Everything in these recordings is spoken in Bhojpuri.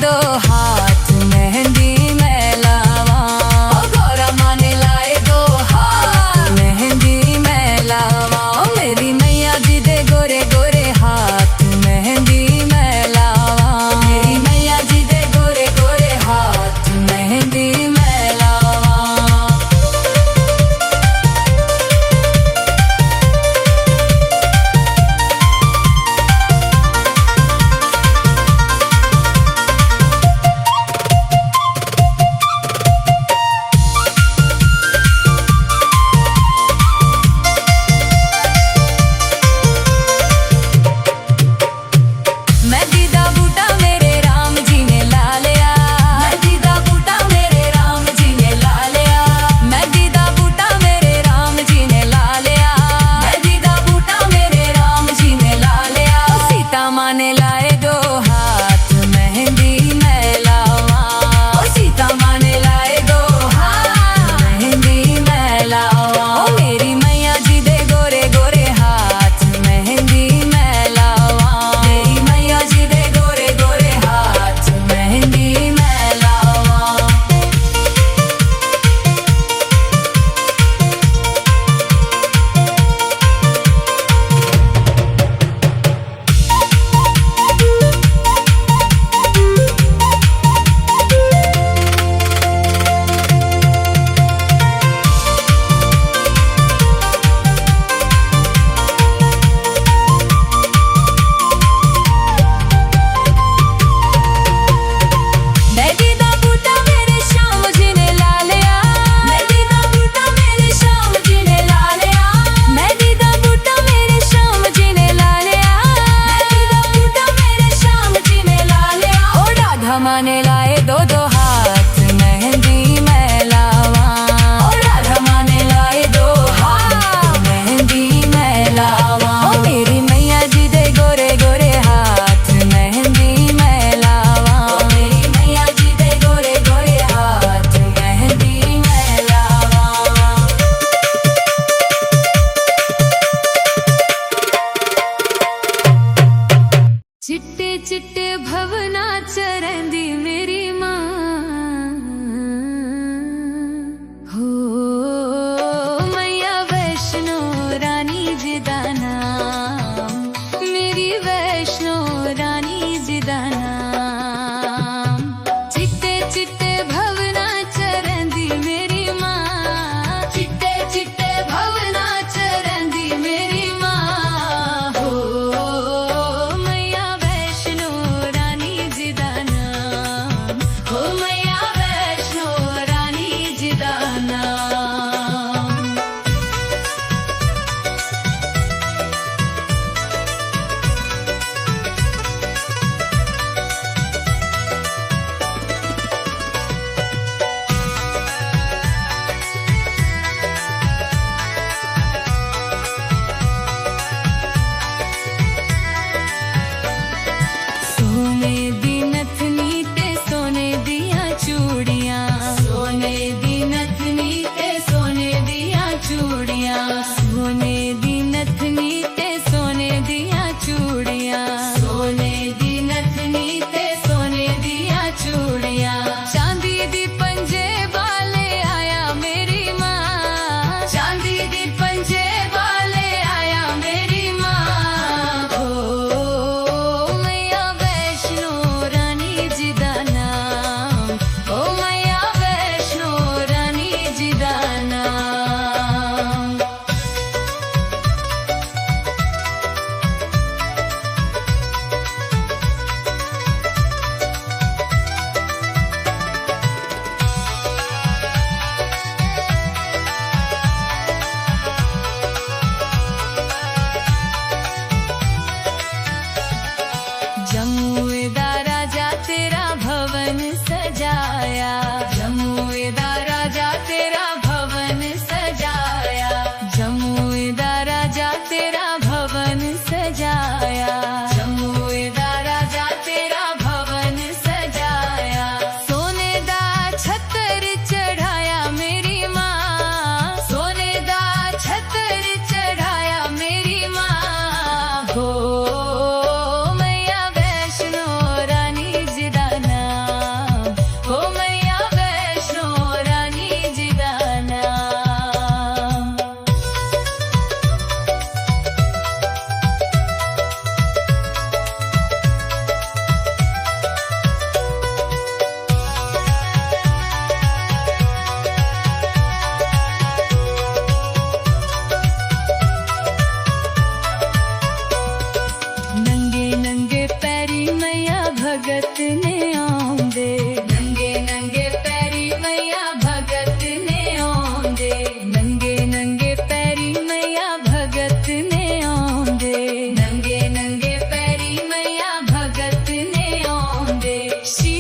दो हाथ मेहंदी मैं लावा। गौरा माने लाए दो हाथ मेहंदी मैं लावा। मेरी मैया जी दे गोरे गोरे हाथ मेहंदी मैं लावा। मेरी मैया जी दे गोरे गोरे हाथ मेहंदी मैं लावा। मेहंदी दा बूटा मेरे राम जी ने ला लिया। मेहंदी दा बूटा मेरे राम जी ने ला लिया। मेहंदी दा बूटा मेरे राम जी ने ला लिया। मेहंदी दा बूटा मेरे राम जी ने ला लिया। सीता माँ ने लाए दो हाथ मेहंदी मैं लावा। सीता माँ ने लाए दो हाथ मेहंदी मैं लावा। मेरी मैया जी दे गोरे गोरे हाथ मेहंदी मैं लावा। मेरी मैया जी दे गोरे गोरे हाथ मेहंदी मैं लावा। मेहंदी दा बूटा मेरे श्याम जी ने ला लिया। मेहंदी दा बूटा मेरे श्याम जी ने ला लिया। मेहंदी दा बूटा मेरे श्याम जी ने ला लिया। मेहंदी दा बूटा मेरे श्याम जी ने ला लिया। ओ राधा माँ ने लाए दो दो हाथ मेहंदी मैं लावा। ओ राधा माँ ने लाए दो हाथ मेहंदी मैं लावा। ओ मेरी मैया जी दे गोरे गोरे हाथ मेहंदी मैं लावा। मेरी मैया जी दे गोरे गोरे हाथ मेहंदी मैं लावा। चिट्टे चिट्टे भवना च रहिंदी मेरी मां।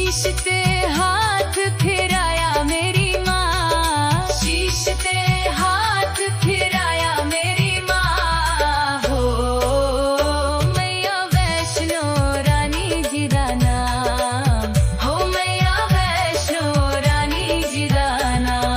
शीश ते हाथ फिराया मेरी माँ, शीश ते हाथ फिराया मेरी माँ हो। मैया वैष्णो रानी जी दा नाम हो, मैया वैष्णो रानी जी दा नाम।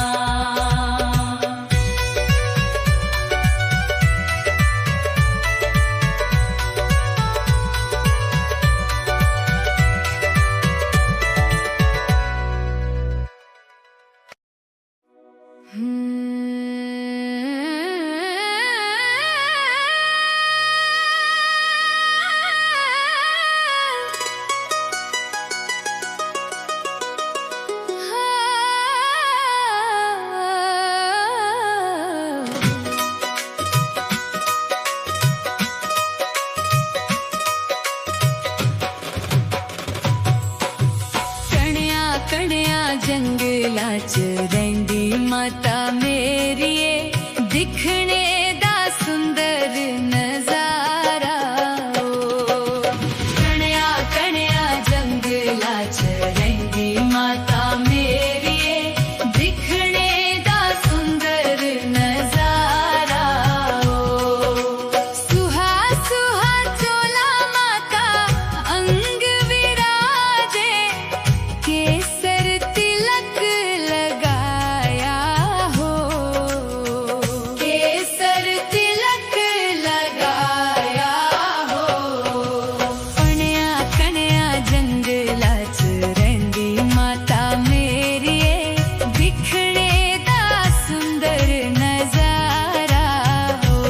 कणिया जंगला च रहिंदी माता मेरिए, दिखने दा सुंदर नजारा ओ। कणिया जंगला च रहिंदी माता मेरिए, दिखने दा सुंदर नजारा ओ। सुहा सुहा चोला माता अंग विराजे, केसर तिलक लगाया हो, केसर तिलक लगाया हो। कणिया जंगला च रहिंदी माता मेरिए, दिखने दा सुंदर नजारा हो।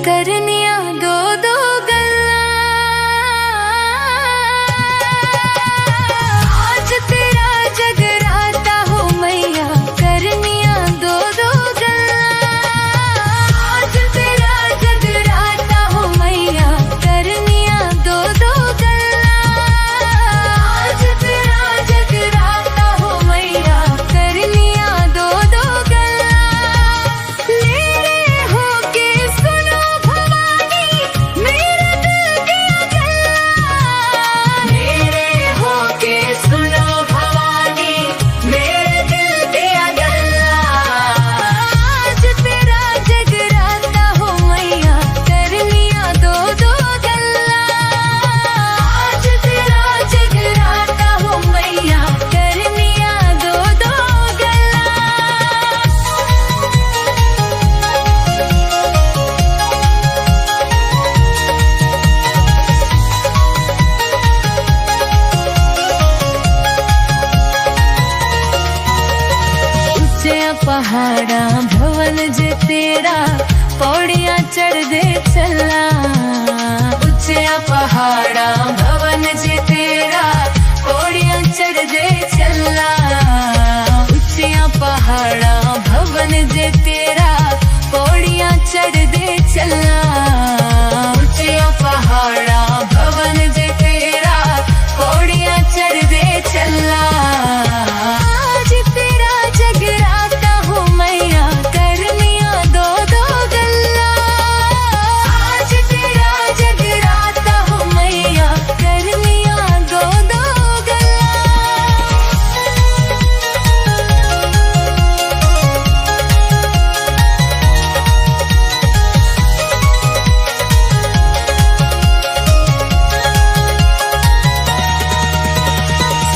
करनिया दो दो गल्ला। आज तेरा जगराता हो मैया करनिया दो दो गल्ला। आज तेरा जगराता हो मैया करनिया दो दो गल्ला। आज तेरा जगराता हो मैया करनिया दो दो गल्ला। मेरे होके सुनो भवानी मेरे दिल दिया गल्ला। मेरे होके सुनो भवानी मेरे दिल दिया गल्ला। आज तेरा जगराता हो मैया करनिया दो दो गल्ला। आज तेरा जगराता हो मैया करनिया दो दो गल्ला। ऊंचे पहाड़ा भवन जे तेरा पौड़ियां चढ़ दे चला। ऊंचे पहाड़ा भवन जे तेरा पौड़ियां चढ़ दे चला। ऊंचे पहाड़ा भवन जे तेरा पौड़ियां चढ़ दे चला। ऊंचे पहाड़ा भवन जे तेरा पौड़ियां चढ़ दे चला। आज तेरा जगराता हो मैया करनिया दो दो गल्ला। आज तेरा जगराता हो मैया करनिया दो दो गल्ला।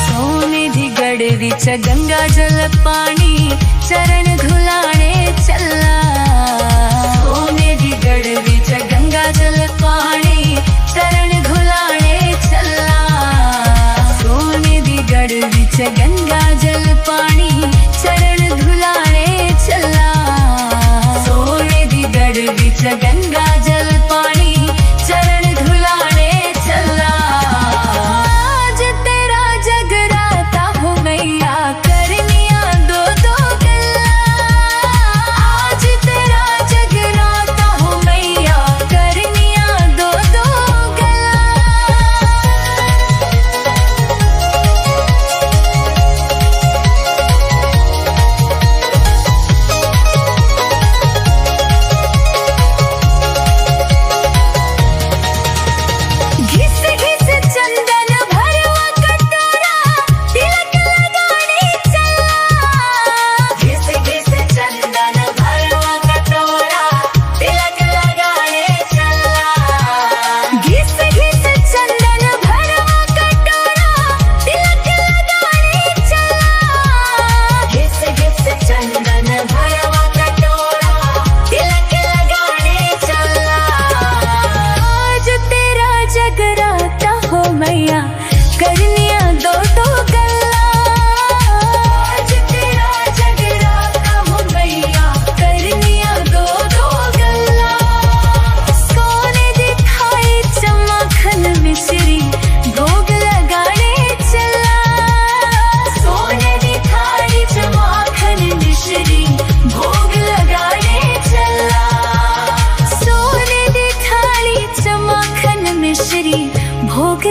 सोने दी गड़वी च गंगा जल पानी चरण धुलाने चला। सोने दी गड़वी च गंगा जल पानी चरण धुलाने चला। सोने दी गड़वी च गंगा जल पानी चरण धुलाने चला। सोने दी गड़वी च गंगा जल पानी चरण धुलाने चला। आज तेरा जगराता हो मैया करनिया दो दो गल्ला। आज तेरा जगराता हो मैया करनिया दो दो गल्ला। घिस घिस चंदन भरवा कटोरा तिलक लगाने चला। घिस घिस चंदन भरवा कटोरा तिलक लगाने चला। घिस घिस चंदन भरवा कटोरा तिलक लगाने चला। घिस घिस चंदन भरवा कटोरा तिलक लगाने चला। आज तेरा जगराता हो मैया करनिया दो दो गल्ला। आज तेरा जगराता हो मैया करनिया दो दो गल्ला। सोने दी थाली च माखन मिश्री भोग लगाने चला। सोने दी थाली च माखन मिश्री भोग लगाने चला। सोने दी थाली च माखन मिश्री भोग